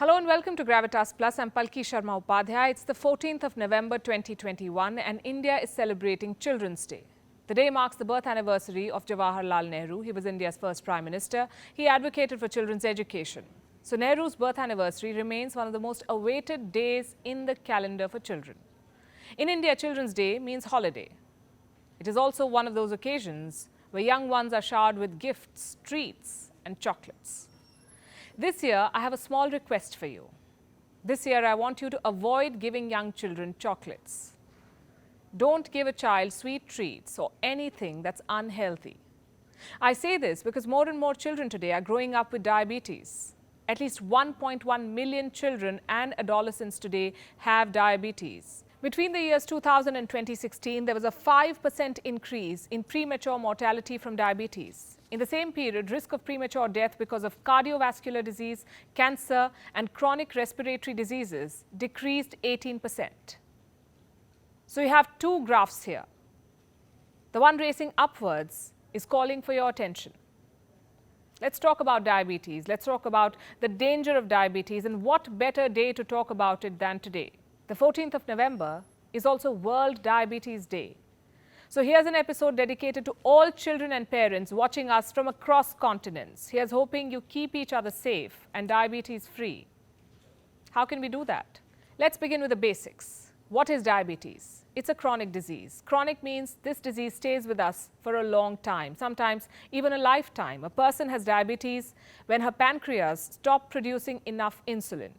Hello and welcome to Gravitas Plus. I'm Palki Sharma Upadhyay. It's the 14th of November 2021 and India is celebrating Children's Day. The day marks the birth anniversary of Jawaharlal Nehru. He was India's first Prime Minister. He advocated for children's education. So Nehru's birth anniversary remains one of the most awaited days in the calendar for children. In India, Children's Day means holiday. It is also one of those occasions where young ones are showered with gifts, treats and chocolates. This year, I have a small request for you. This year, I want you to avoid giving young children chocolates. Don't give a child sweet treats or anything that's unhealthy. I say this because more and more children today are growing up with diabetes. At least 1.1 million children and adolescents today have diabetes. Between the years 2000 and 2016, there was a 5% increase in premature mortality from diabetes. In the same period, risk of premature death because of cardiovascular disease, cancer and chronic respiratory diseases decreased 18%. So you have two graphs here. The one racing upwards is calling for your attention. Let's talk about diabetes. Let's talk about the danger of diabetes, and what better day to talk about it than today. The 14th of November is also World Diabetes Day. So here's an episode dedicated to all children and parents watching us from across continents. Here's hoping you keep each other safe and diabetes free. How can we do that? Let's begin with the basics. What is diabetes? It's a chronic disease. Chronic means this disease stays with us for a long time, sometimes even a lifetime. A person has diabetes when her pancreas stops producing enough insulin.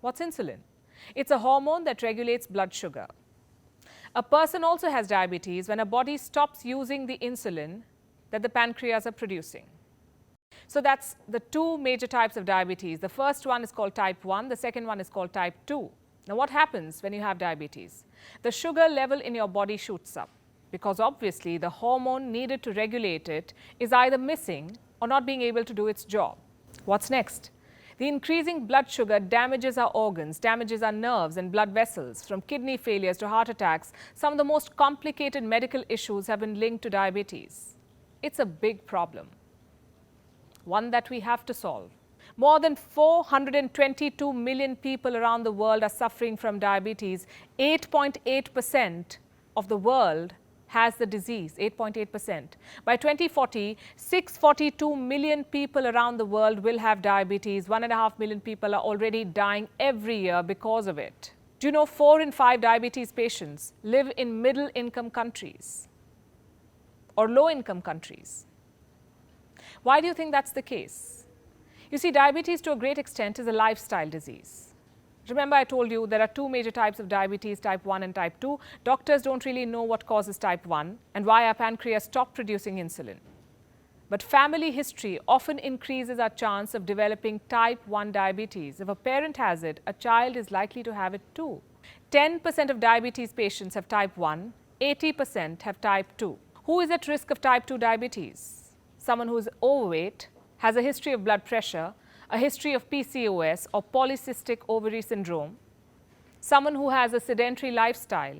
What's insulin? It's a hormone that regulates blood sugar. A person also has diabetes when a body stops using the insulin that the pancreas are producing. So that's the two major types of diabetes. The first one is called type 1, the second one is called type 2. Now what happens when you have diabetes? The sugar level in your body shoots up because obviously the hormone needed to regulate it is either missing or not being able to do its job. What's next? The increasing blood sugar damages our organs, damages our nerves and blood vessels. From kidney failures to heart attacks, some of the most complicated medical issues have been linked to diabetes. It's a big problem, one that we have to solve. More than 422 million people around the world are suffering from diabetes. 8.8% of the world has the disease, 8.8%. By 2040, 642 million people around the world will have diabetes. 1.5 million people are already dying every year because of it. Do you know 4 in 5 diabetes patients live in middle-income countries or low-income countries? Why do you think that's the case? You see, diabetes to a great extent is a lifestyle disease. Remember, I told you there are two major types of diabetes, type 1 and type 2. Doctors don't really know what causes type 1 and why our pancreas stopped producing insulin. But family history often increases our chance of developing type 1 diabetes. If a parent has it, a child is likely to have it too. 10% of diabetes patients have type 1, 80% have type 2. Who is at risk of type 2 diabetes? Someone who is overweight, has a history of blood pressure, a history of PCOS or polycystic ovary syndrome, someone who has a sedentary lifestyle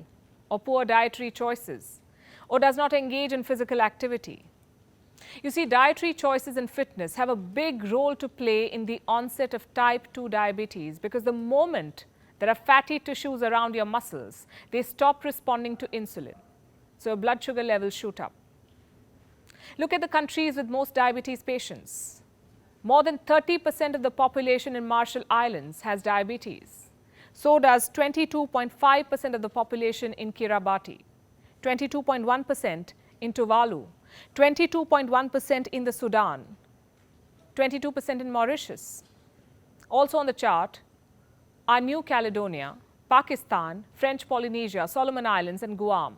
or poor dietary choices, or does not engage in physical activity. You see, dietary choices and fitness have a big role to play in the onset of type 2 diabetes, because the moment there are fatty tissues around your muscles, they stop responding to insulin. So your blood sugar levels shoot up. Look at the countries with most diabetes patients. More than 30% of the population in Marshall Islands has diabetes. So does 22.5% of the population in Kiribati, 22.1% in Tuvalu, 22.1% in the Sudan, 22% in Mauritius. Also on the chart are New Caledonia, Pakistan, French Polynesia, Solomon Islands and Guam.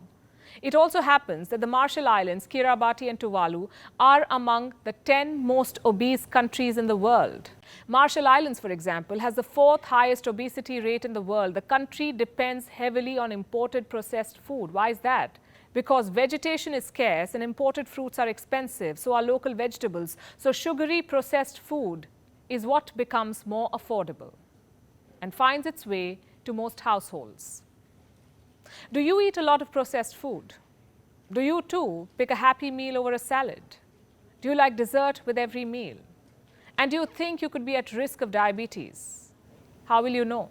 It also happens that the Marshall Islands, Kiribati and Tuvalu are among the 10 most obese countries in the world. Marshall Islands, for example, has the 4th highest obesity rate in the world. The country depends heavily on imported processed food. Why is that? Because vegetation is scarce and imported fruits are expensive, so are local vegetables. So sugary processed food is what becomes more affordable and finds its way to most households. Do you eat a lot of processed food? Do you too pick a happy meal over a salad? Do you like dessert with every meal? And do you think you could be at risk of diabetes? How will you know?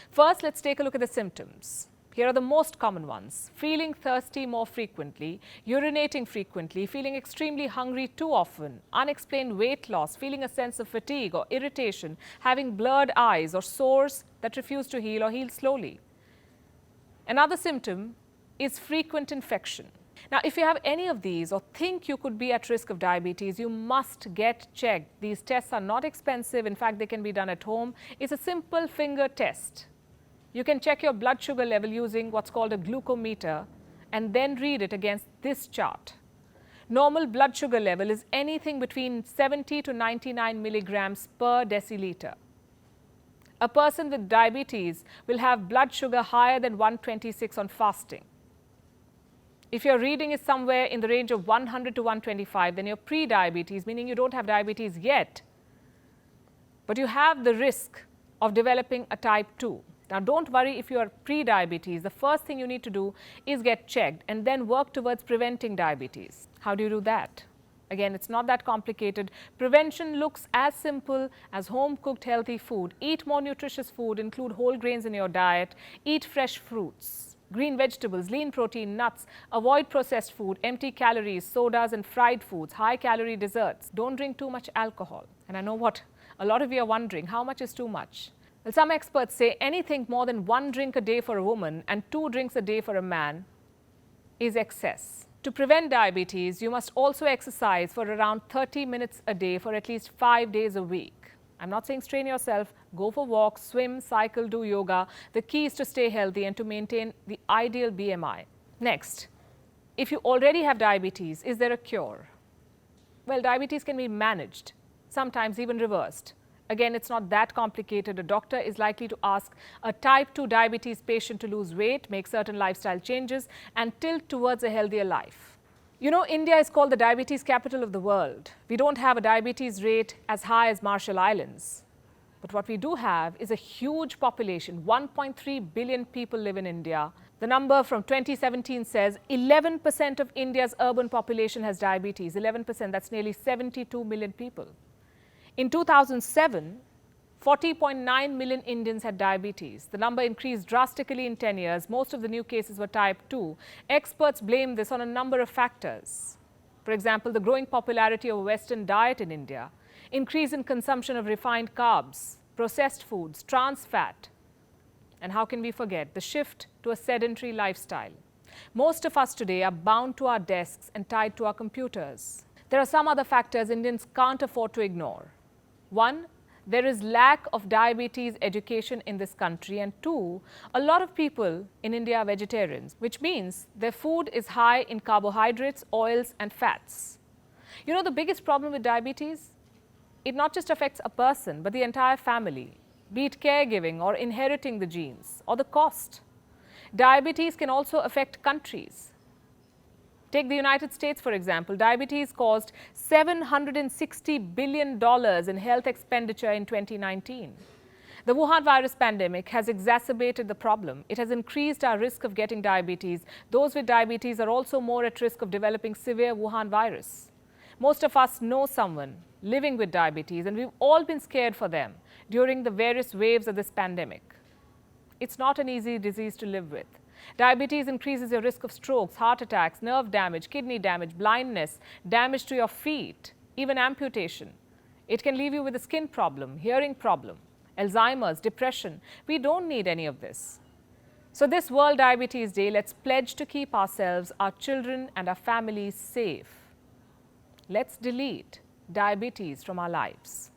First, let's take a look at the symptoms. Here are the most common ones: feeling thirsty more frequently, urinating frequently, feeling extremely hungry too often, unexplained weight loss, feeling a sense of fatigue or irritation, having blurred eyes or sores that refuse to heal or heal slowly. Another symptom is frequent infection. Now, if you have any of these or think you could be at risk of diabetes, you must get checked. These tests are not expensive. In fact, they can be done at home. It's a simple finger test. You can check your blood sugar level using what's called a glucometer and then read it against this chart. Normal blood sugar level is anything between 70 to 99 milligrams per deciliter. A person with diabetes will have blood sugar higher than 126 on fasting. If your reading is somewhere in the range of 100 to 125, then you're pre-diabetes, meaning you don't have diabetes yet, but you have the risk of developing a type 2. Now, don't worry if you are pre-diabetes. The first thing you need to do is get checked and then work towards preventing diabetes. How do you do that? Again, it's not that complicated. Prevention looks as simple as home-cooked healthy food. Eat more nutritious food, include whole grains in your diet, eat fresh fruits, green vegetables, lean protein, nuts, avoid processed food, empty calories, sodas and fried foods, high-calorie desserts. Don't drink too much alcohol. And I know what a lot of you are wondering, how much is too much? Well, some experts say anything more than 1 drink a day for a woman and 2 drinks a day for a man is excess. To prevent diabetes, you must also exercise for around 30 minutes a day for at least 5 days a week. I'm not saying strain yourself. Go for walks, swim, cycle, do yoga. The key is to stay healthy and to maintain the ideal BMI. Next, if you already have diabetes, is there a cure? Well, diabetes can be managed, sometimes even reversed. Again, it's not that complicated. A doctor is likely to ask a type 2 diabetes patient to lose weight, make certain lifestyle changes, and tilt towards a healthier life. You know, India is called the diabetes capital of the world. We don't have a diabetes rate as high as Marshall Islands. But what we do have is a huge population. 1.3 billion people live in India. The number from 2017 says 11% of India's urban population has diabetes. 11%, that's nearly 72 million people. In 2007, 40.9 million Indians had diabetes. The number increased drastically in 10 years. Most of the new cases were type 2. Experts blame this on a number of factors. For example, the growing popularity of a Western diet in India, increase in consumption of refined carbs, processed foods, trans fat. And how can we forget the shift to a sedentary lifestyle? Most of us today are bound to our desks and tied to our computers. There are some other factors Indians can't afford to ignore. One, there is lack of diabetes education in this country, and 2, a lot of people in India are vegetarians, which means their food is high in carbohydrates, oils and fats. You know the biggest problem with diabetes? It not just affects a person, but the entire family, be it caregiving or inheriting the genes or the cost. Diabetes can also affect countries. Take the United States, for example. Diabetes caused $760 billion in health expenditure in 2019. The Wuhan virus pandemic has exacerbated the problem. It has increased our risk of getting diabetes. Those with diabetes are also more at risk of developing severe Wuhan virus. Most of us know someone living with diabetes, and we've all been scared for them during the various waves of this pandemic. It's not an easy disease to live with. Diabetes increases your risk of strokes, heart attacks, nerve damage, kidney damage, blindness, damage to your feet, even amputation. It can leave you with a skin problem, hearing problem, Alzheimer's, depression. We don't need any of this. So this World Diabetes Day, let's pledge to keep ourselves, our children and our families safe. Let's delete diabetes from our lives.